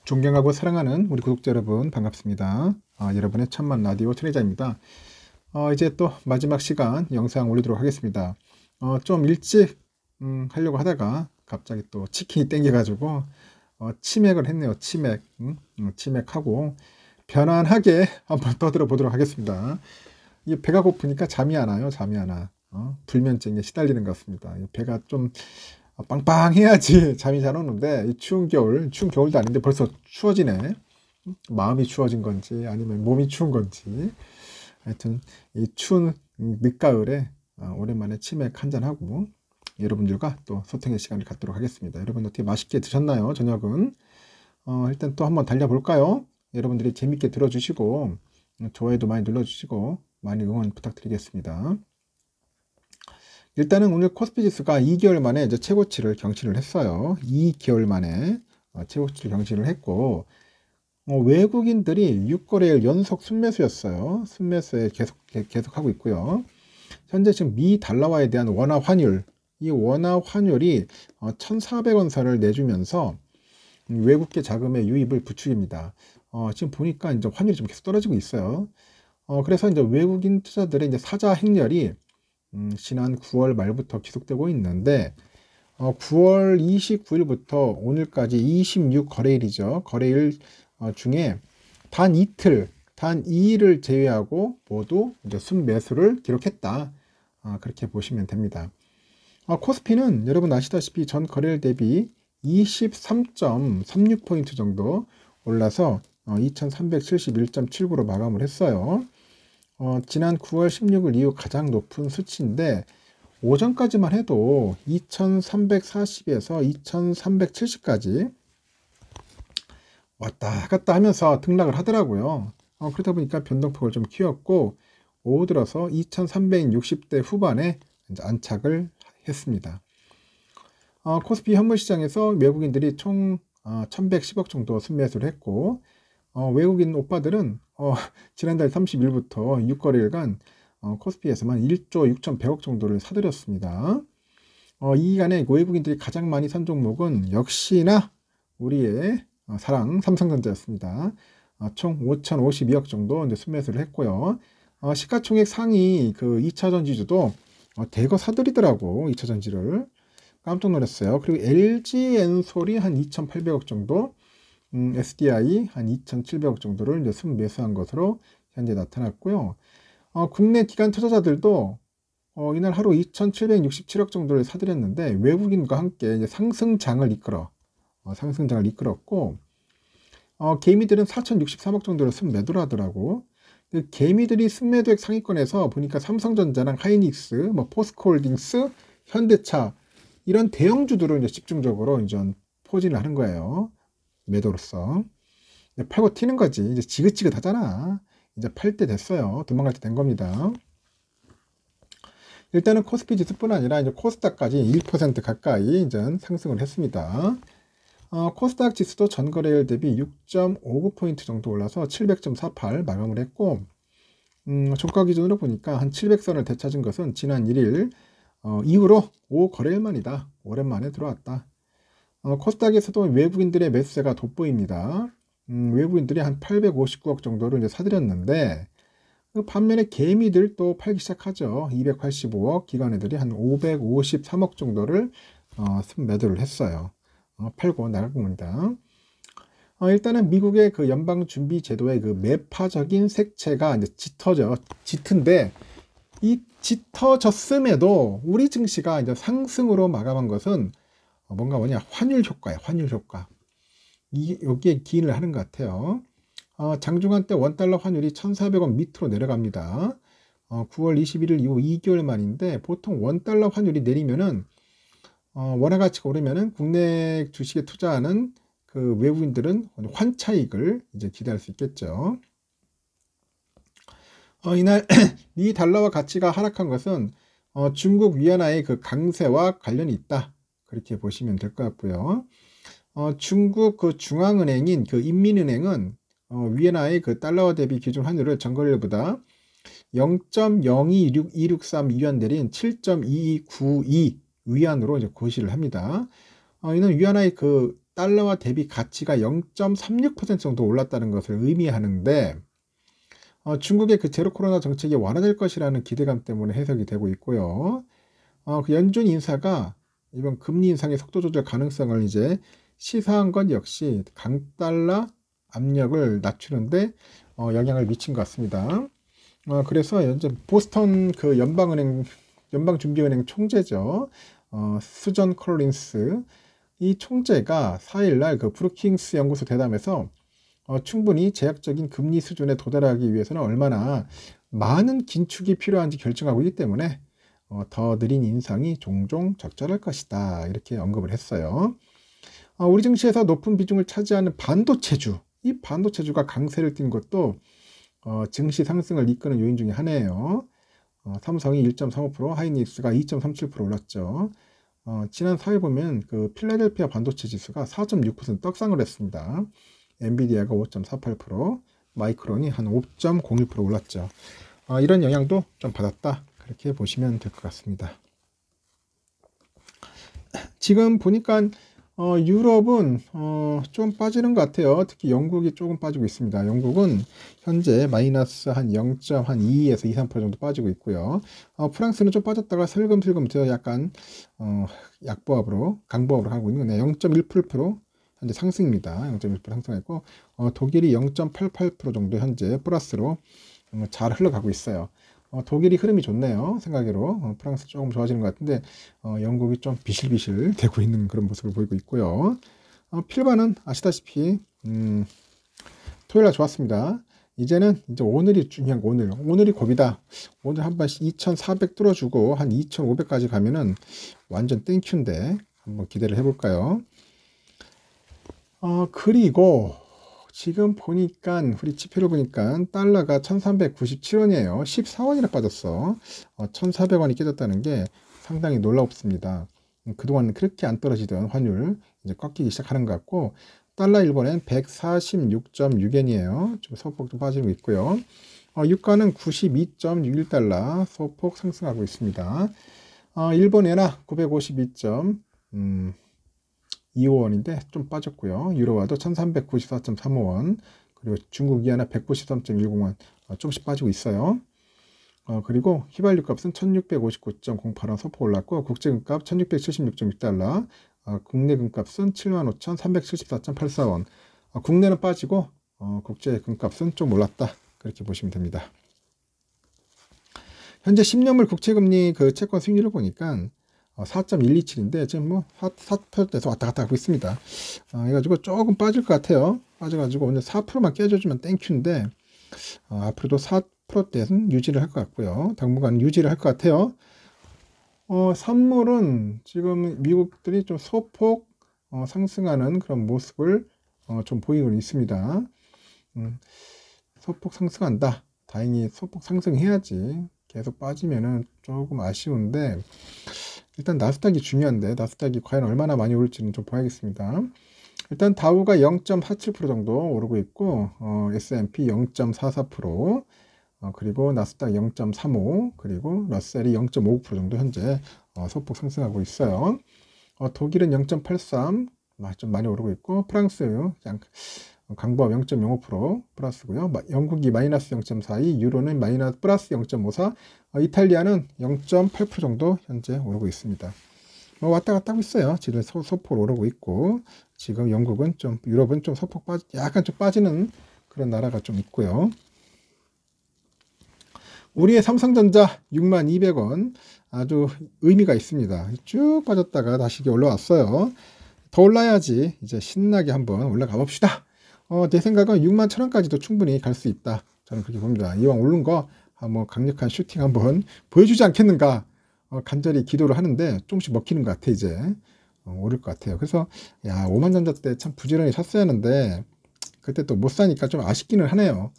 존경하고 사랑하는 우리 구독자 여러분 반갑습니다. 여러분의 천만 라디오 천혜자입니다. 이제 또 마지막 시간 영상 올리도록 하겠습니다. 좀 일찍 하려고 하다가 갑자기 또 치킨이 땡겨가지고 치맥을 했네요. 치맥하고 편안하게 한번 떠들어 보도록 하겠습니다. 이 배가 고프니까 잠이 안 와요. 잠이 안 와. 불면증에 시달리는 것 같습니다. 배가 좀 빵빵해야지 잠이 잘 오는데 이 추운 겨울도 아닌데 벌써 추워지네. 마음이 추워진 건지 아니면 몸이 추운 건지 하여튼 이 추운 늦가을에 오랜만에 치맥 한잔하고 여러분들과 또 소통의 시간을 갖도록 하겠습니다. 여러분 어떻게 맛있게 드셨나요? 저녁은 일단 또 한번 달려볼까요? 여러분들이 재밌게 들어주시고 좋아요도 많이 눌러주시고 많이 응원 부탁드리겠습니다. 일단은 오늘 코스피 지수가 2개월 만에 이제 최고치를 경신을 했어요. 2개월 만에 최고치를 경신을 했고, 외국인들이 6거래일 연속 순매수였어요. 순매수에 계속 하고 있고요. 현재 지금 미 달러화에 대한 원화 환율, 이 원화 환율이 1,400원 선을 내주면서 외국계 자금의 유입을 부추깁니다. 지금 보니까 이제 환율이 좀 계속 떨어지고 있어요. 그래서 이제 외국인 투자들의 이제 사자 행렬이 지난 9월 말부터 지속되고 있는데 9월 29일부터 오늘까지 26거래일이죠. 거래일 중에 단 이틀, 단 2일을 제외하고 모두 이제 순매수를 기록했다. 그렇게 보시면 됩니다. 코스피는 여러분 아시다시피 전 거래일 대비 23.36포인트 정도 올라서 2371.79로 마감을 했어요. 지난 9월 16일 이후 가장 높은 수치인데 오전까지만 해도 2340에서 2370까지 왔다 갔다 하면서 등락을 하더라고요. 그러다 보니까 변동폭을 좀 키웠고 오후 들어서 2360대 후반에 이제 안착을 했습니다. 코스피 현물시장에서 외국인들이 총 1110억 정도 순매수를 했고 외국인 오빠들은 지난달 30일부터 6거래일간 코스피에서만 1조 6100억 정도를 사들였습니다. 이 기간에 외국인들이 가장 많이 산 종목은 역시나 우리의 사랑 삼성전자였습니다. 총 5052억 정도 이제 순매수를 했고요. 시가총액 상위 그 2차전지주도 대거 사들이더라고. 2차전지를 깜짝 놀랐어요. 그리고 LG엔솔이 한 2800억 정도, SDI 한 2,700억 정도를 이제 순매수한 것으로 현재 나타났고요. 국내 기관 투자자들도 이날 하루 2,767억 정도를 사들였는데 외국인과 함께 이제 상승장을 이끌었고 개미들은 4,063억 정도를 순매도를 하더라고. 개미들이 순매도액 상위권에서 보니까 삼성전자랑 하이닉스, 뭐 포스코홀딩스, 현대차 이런 대형주들을 이제 집중적으로 이제 포진을 하는 거예요. 매도로서 팔고 튀는 거지. 이제 지긋지긋하잖아. 이제 팔 때 됐어요. 도망갈 때 된 겁니다. 일단은 코스피 지수뿐 아니라 이제 코스닥까지 1% 가까이 이제 상승을 했습니다. 코스닥 지수도 전거래일 대비 6.59포인트 정도 올라서 700.48 마감을 했고 종가 기준으로 보니까 한 700선을 되찾은 것은 지난 1일 이후로 5거래일 만이다. 오랜만에 들어왔다. 코스닥에서도 외국인들의 매수세가 돋보입니다. 외국인들이 한 859억 정도를 이제 사들였는데 그 반면에 개미들 또 팔기 시작하죠. 285억, 기관애들이 한 553억 정도를 매도를 했어요. 팔고 나갈 겁니다. 일단은 미국의 그 연방준비제도의 그 매파적인 색채가 이제 짙은데 이 짙어졌음에도 우리 증시가 이제 상승으로 마감한 것은 뭐냐 환율 효과예요. 환율 효과. 여기에 기인을 하는 것 같아요. 장중한 때 원달러 환율이 1,400원 밑으로 내려갑니다. 9월 21일 이후 2개월 만인데 보통 원달러 환율이 내리면은 원화 가치가 오르면은 국내 주식에 투자하는 그 외국인들은 환차익을 이제 기대할 수 있겠죠. 이날 미 달러화 가치가 하락한 것은 중국 위안화의 그 강세와 관련이 있다. 그렇게 보시면 될 것 같고요. 중국 그 중앙은행인 그 인민은행은 위엔화의 그 달러화 대비 기준 환율을 전거래일보다 0.026263 위안 내린 7.2292 위안으로 이제 고시를 합니다. 이는 위안화의 그 달러와 대비 가치가 0.36% 정도 올랐다는 것을 의미하는데 중국의 그 제로 코로나 정책이 완화될 것이라는 기대감 때문에 해석이 되고 있고요. 그 연준 인사가 이번 금리 인상의 속도 조절 가능성을 이제 시사한 것 역시 강달러 압력을 낮추는데 영향을 미친 것 같습니다. 그래서 현재 보스턴 그 연방준비은행 총재죠. 수전 콜린스 이 총재가 4일날 그 브루킹스 연구소 대담에서 충분히 제약적인 금리 수준에 도달하기 위해서는 얼마나 많은 긴축이 필요한지 결정하고 있기 때문에 더 느린 인상이 종종 적절할 것이다 이렇게 언급을 했어요. 우리 증시에서 높은 비중을 차지하는 반도체주, 이 반도체주가 강세를 띈 것도 증시 상승을 이끄는 요인 중에 하나예요. 삼성이 1.35%, 하이닉스가 2.37% 올랐죠. 지난 4일 보면 그 필라델피아 반도체 지수가 4.6% 떡상을 했습니다. 엔비디아가 5.48%, 마이크론이 한 5.01% 올랐죠. 이런 영향도 좀 받았다. 그렇게 보시면 될 것 같습니다. 지금 보니까 유럽은 좀 빠지는 것 같아요. 특히 영국이 조금 빠지고 있습니다. 영국은 현재 마이너스 한 0.2에서 2, 3% 정도 빠지고 있고요. 프랑스는 좀 빠졌다가 슬금슬금 약간 강보합으로 가고 있는 거네요. 0.18% 현재 상승입니다. 0.1% 상승했고 독일이 0.88% 정도 현재 플러스로 잘 흘러가고 있어요. 독일이 흐름이 좋네요. 생각외로 프랑스 조금 좋아지는 것 같은데 영국이 좀 비실비실 되고 있는 그런 모습을 보이고 있고요. 필바는 아시다시피 토요일날 좋았습니다. 이제는 이제 오늘이 중요한 거, 오늘이 고비다. 오늘 한번 2,400 뚫어주고 한 2,500까지 가면은 완전 땡큐인데 한번 기대를 해볼까요? 그리고 지금 보니까 우리 지표를 보니까 달러가 1397원이에요. 14원이나 빠졌어. 1400원이 깨졌다는 게 상당히 놀랍습니다. 그동안 그렇게 안 떨어지던 환율 이제 꺾이기 시작하는 것 같고 달러 일본엔 146.6엔이에요. 좀 소폭 좀 빠지고 있고요. 유가는 92.61달러 소폭 상승하고 있습니다. 일본 엔화 952.25원인데 좀 빠졌고요. 유로화도 1394.35원, 그리고 중국 위안화 193.10원 조금씩 빠지고 있어요. 그리고 휘발유 값은 1659.08원 소폭 올랐고 국제금값 1676.6달러, 국내 금값은 75,374.84원. 국내는 빠지고 국제 금값은 좀 올랐다. 그렇게 보시면 됩니다. 현재 10년물 국채금리 그 채권 수익률을 보니까 4.127인데 지금 뭐 4%대에서 왔다 갔다 하고 있습니다. 해가지고 조금 빠질 것 같아요. 빠져가지고 오늘 4%만 깨줘주면 땡큐인데 앞으로도 4%대는 유지를 할 것 같고요. 당분간 유지를 할 것 같아요. 선물은 지금 미국들이 좀 소폭 상승하는 그런 모습을 좀 보이고 있습니다. 소폭 상승한다. 다행히 소폭 상승해야지. 계속 빠지면은 조금 아쉬운데 일단 나스닥이 중요한데 나스닥이 과연 얼마나 많이 오를지는 좀 봐야겠습니다. 일단 다우가 0.47% 정도 오르고 있고 S&P 0.44%, 그리고 나스닥 0.35%, 그리고 러셀이 0.59% 정도 현재 소폭 상승하고 있어요. 독일은 0.83%, 좀 많이 오르고 있고 프랑스 강보합 0.05% 플러스고요. 영국이 마이너스 0.42, 유로는 마이너스 플러스 0.54, 이탈리아는 0.8% 정도 현재 오르고 있습니다. 왔다 갔다 하고 있어요. 지금 소폭 오르고 있고 지금 영국은 좀, 유럽은 좀 소폭 약간 좀 빠지는 그런 나라가 좀 있고요. 우리의 삼성전자 62,200원 아주 의미가 있습니다. 쭉 빠졌다가 다시 올라왔어요. 더 올라야지 이제 신나게 한번 올라가 봅시다. 내 생각은 61,000원까지도 충분히 갈 수 있다. 저는 그렇게 봅니다. 이왕 오른 거 한번 강력한 슈팅 한번 보여주지 않겠는가 간절히 기도를 하는데 조금씩 먹히는 것 같아. 이제 오를 것 같아요. 그래서 야 50,000전자 때 참 부지런히 샀어야 하는데 그때 또 못 사니까 좀 아쉽기는 하네요.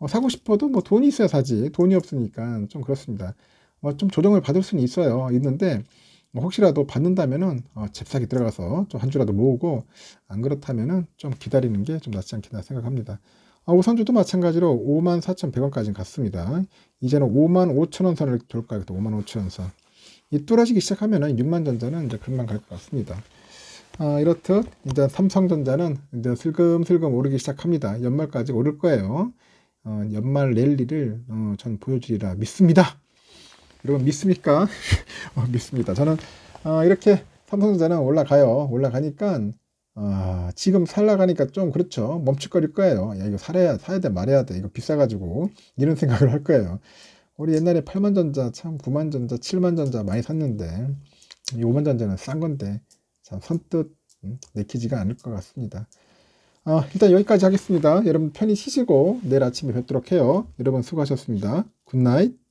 사고 싶어도 뭐 돈이 있어야 사지. 돈이 없으니까 좀 그렇습니다. 좀 조정을 받을 수는 있는데 혹시라도 받는다면은 잽싸게 들어가서 좀 한 주라도 모으고 안 그렇다면은 좀 기다리는 게 좀 낫지 않겠나 생각합니다. 우선주도 마찬가지로 54,100원까지 갔습니다. 이제는 55,000원 선을 돌까요? 55,000원 선. 이 뚫어지기 시작하면은 60,000전자는 이제 금방 갈 것 같습니다. 이렇듯 이제 삼성전자는 이제 슬금슬금 오르기 시작합니다. 연말까지 오를 거예요. 연말 랠리를 전 보여주리라 믿습니다. 여러분 믿습니까? 믿습니다. 저는 이렇게 삼성전자는 올라가요. 올라가니까 지금 살라가니까 좀 그렇죠. 멈칫거릴 거예요. 야, 이거 사야 돼 말해야 돼. 이거 비싸가지고 이런 생각을 할 거예요. 우리 옛날에 8만전자 참 9만전자 7만전자 많이 샀는데 이 5만전자는 싼 건데 참 선뜻 내키지가 않을 것 같습니다. 일단 여기까지 하겠습니다. 여러분 편히 쉬시고 내일 아침에 뵙도록 해요. 여러분 수고하셨습니다. 굿나잇.